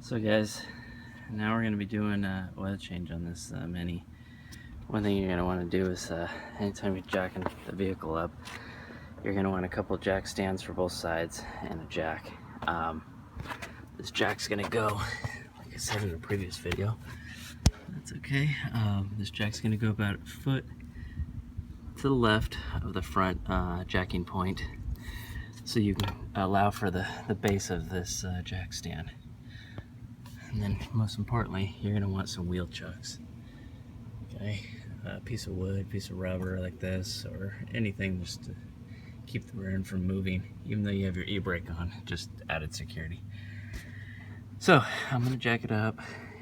So guys, now we're going to be doing an oil change on this Mini. One thing you're going to want to do is anytime you're jacking the vehicle up, you're going to want a couple jack stands for both sides and a jack. This jack's going to go, like I said in the previous video, that's okay. This jack's going to go about a foot to the left of the front jacking point, so you can allow for the base of this jack stand. And then most importantly, you're going to want some wheel chucks. Okay, a piece of wood, piece of rubber like this, or anything just to keep the rear end from moving, even though you have your e-brake on, just added security. So I'm going to jack it up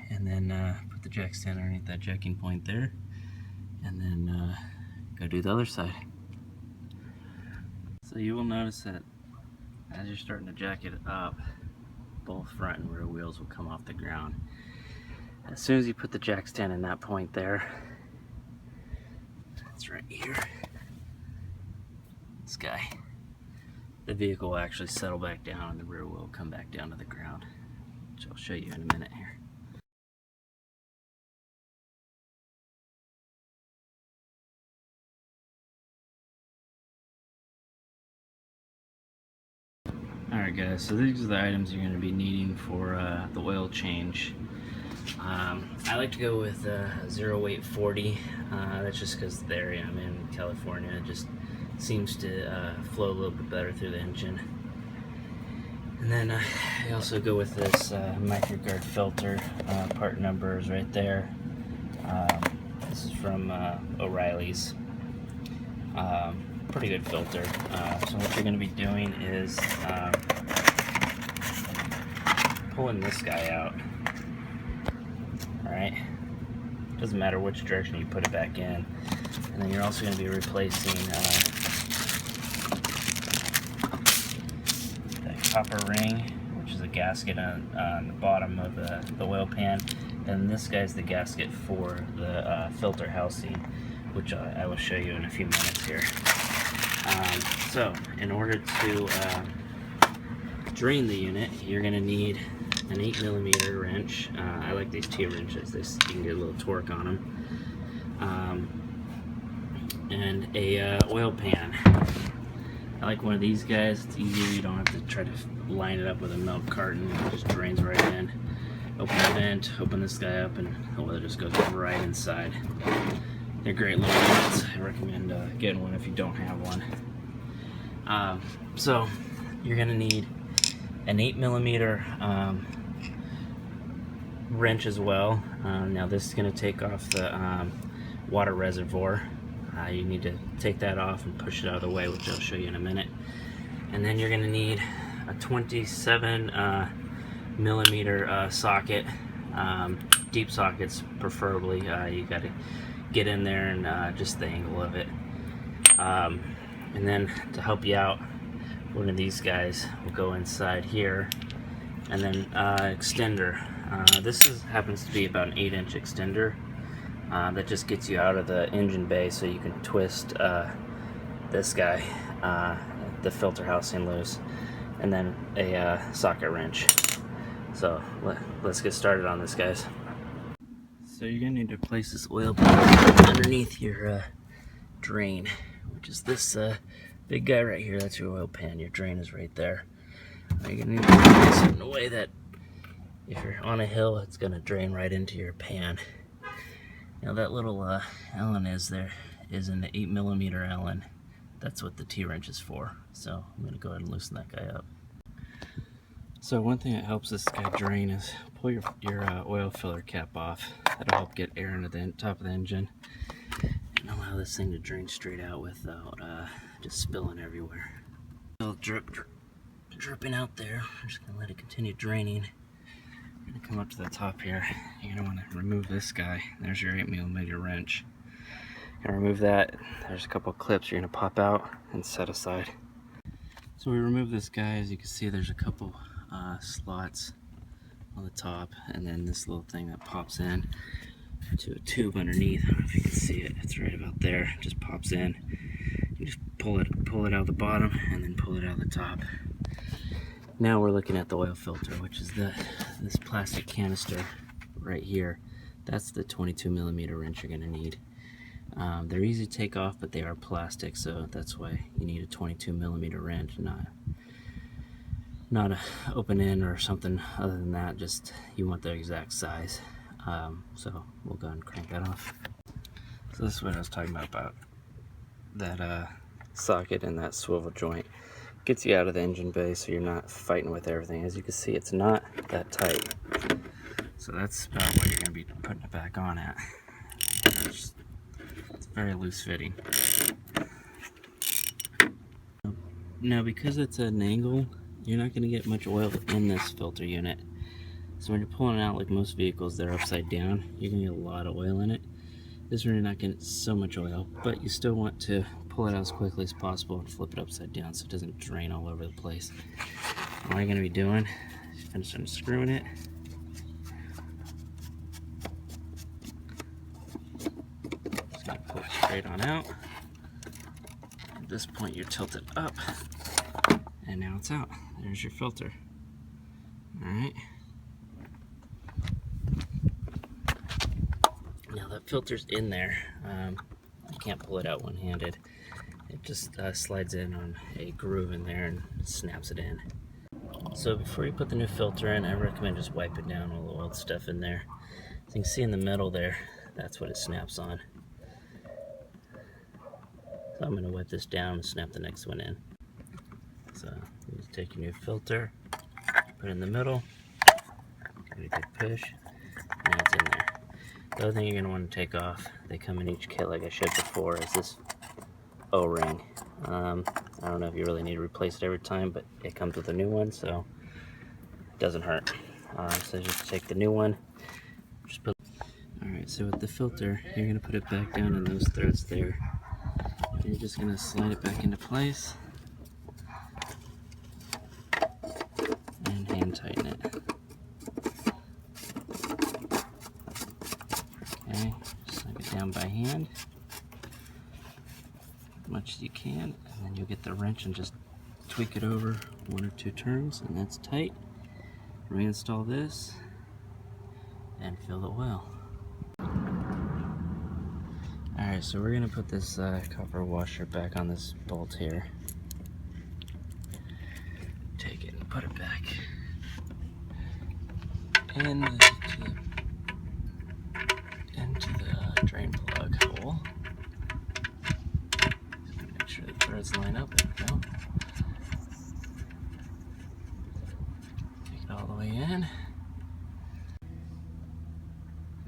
and then put the jack stand underneath that jacking point there, and then go do the other side. So you will notice that as you're starting to jack it up, both front and rear wheels will come off the ground. As soon as you put the jack stand in that point there, that's right here, this guy, the vehicle will actually settle back down and the rear wheel will come back down to the ground, which I'll show you in a minute here. Alright guys, so these are the items you're going to be needing for the oil change. I like to go with 0.840. That's just because the area I'm in, California, it just seems to flow a little bit better through the engine. And then I also go with this microguard filter. Part number is right there. This is from O'Reilly's. Pretty good filter. So what you're going to be doing is pulling this guy out. Alright, doesn't matter which direction you put it back in. And then you're also going to be replacing that copper ring, which is a gasket on the bottom of the oil pan. And this guy's the gasket for the filter housing, which I will show you in a few minutes here. So in order to drain the unit, you're going to need an 8mm wrench. I like these T-wrenches, you can get a little torque on them. And a oil pan. I like one of these guys. It's easier, you don't have to try to line it up with a milk carton. It just drains right in. Open the vent, open this guy up, and the oil just goes right inside. They're great little units. I recommend getting one if you don't have one. So you're going to need an 8mm wrench as well. Now this is going to take off the water reservoir. You need to take that off and push it out of the way, which I'll show you in a minute. And then you're going to need a 27mm socket, deep sockets preferably. You got to get in there and just the angle of it. And then to help you out, one of these guys will go inside here, and then extender. This happens to be about an 8-inch extender that just gets you out of the engine bay, so you can twist this guy, the filter housing, loose, and then a socket wrench. So let's get started on this, guys. So you're gonna need to place this oil pan underneath your drain, which is this big guy right here. That's your oil pan. Your drain is right there. Now you're gonna need to place it in a way that if you're on a hill, it's gonna drain right into your pan. Now that little Allen is an 8mm Allen. That's what the T-wrench is for. So I'm gonna go ahead and loosen that guy up. So one thing that helps this guy drain is pull your oil filler cap off. That'll help get air into the top of the engine and allow this thing to drain straight out without just spilling everywhere. Still dripping out there. I'm just gonna let it continue draining. I'm gonna come up to the top here. You're gonna want to remove this guy. There's your 8mm wrench. You're gonna remove that. There's a couple clips you're gonna pop out and set aside. So we remove this guy. As you can see, there's a couple slots on the top, and then this little thing that pops in to a tube underneath. I don't know if you can see it. It's right about there. It just pops in. You just pull it out the bottom and then pull it out the top. Now we're looking at the oil filter, which is this plastic canister right here. That's the 22 millimeter wrench you're gonna need. They're easy to take off, but they are plastic, so that's why you need a 22 millimeter wrench, not a open end or something other than that. Just you want the exact size. So we'll go and crank that off. So this is what I was talking about that socket and that swivel joint. Gets you out of the engine bay so you're not fighting with everything. As you can see, it's not that tight. So that's about what you're going to be putting it back on at. It's very loose fitting. Now because it's at an angle, you're not going to get much oil in this filter unit. So when you're pulling it out, like most vehicles, they're upside down, you're going to get a lot of oil in it. This one you're not getting so much oil, but you still want to pull it out as quickly as possible and flip it upside down so it doesn't drain all over the place. And what you're going to be doing is finish unscrewing it. Just going to pull it straight on out. At this point you're tilted up, and now it's out. There's your filter. Alright. Now that filter's in there. You can't pull it out one-handed. It just slides in on a groove in there and snaps it in. So before you put the new filter in, I recommend just wiping down all the old stuff in there. So you can see in the middle there, that's what it snaps on. So I'm going to wipe this down and snap the next one in. So you just take your new filter, put it in the middle, give it a good push, and now it's in there. The other thing you're going to want to take off, they come in each kit like I showed before, is this O-ring. I don't know if you really need to replace it every time, but it comes with a new one, so it doesn't hurt. So just take the new one. Alright, so with the filter, you're going to put it back down in those threads there. And you're just going to slide it back into place and hand tighten it. Okay, slide it down by hand as much as you can, and then you'll get the wrench and just tweak it over 1 or 2 turns, and that's tight. Reinstall this and fill the oil. Alright, so we're going to put this copper washer back on this bolt here. Take it and put it back into the drain plug hole. Just make sure the threads line up. There we go. Take it all the way in.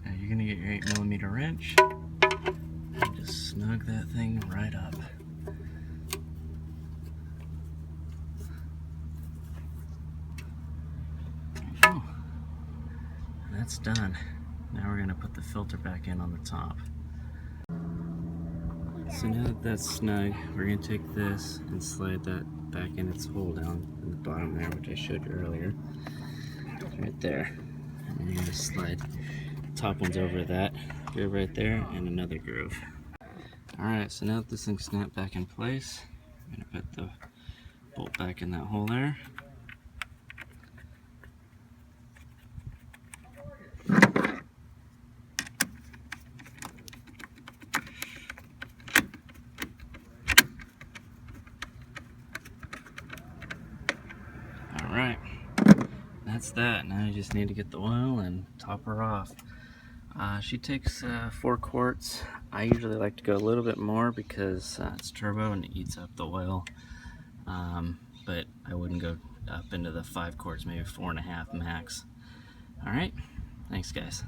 Now you're going to get your 8mm wrench and just snug that thing right up. That's done. Now we're going to put the filter back in on the top. So now that that's snug, we're going to take this and slide that back in its hole down in the bottom there, which I showed you earlier. Right there. And then you're going to slide the top ones over that groove right there and another groove. Alright, so now that this thing's snapped back in place, I'm going to put the bolt back in that hole there. Alright, that's that. Now you just need to get the oil and top her off. She takes 4 quarts. I usually like to go a little bit more because it's turbo and it eats up the oil. But I wouldn't go up into the 5 quarts, maybe 4.5 max. Alright, thanks guys.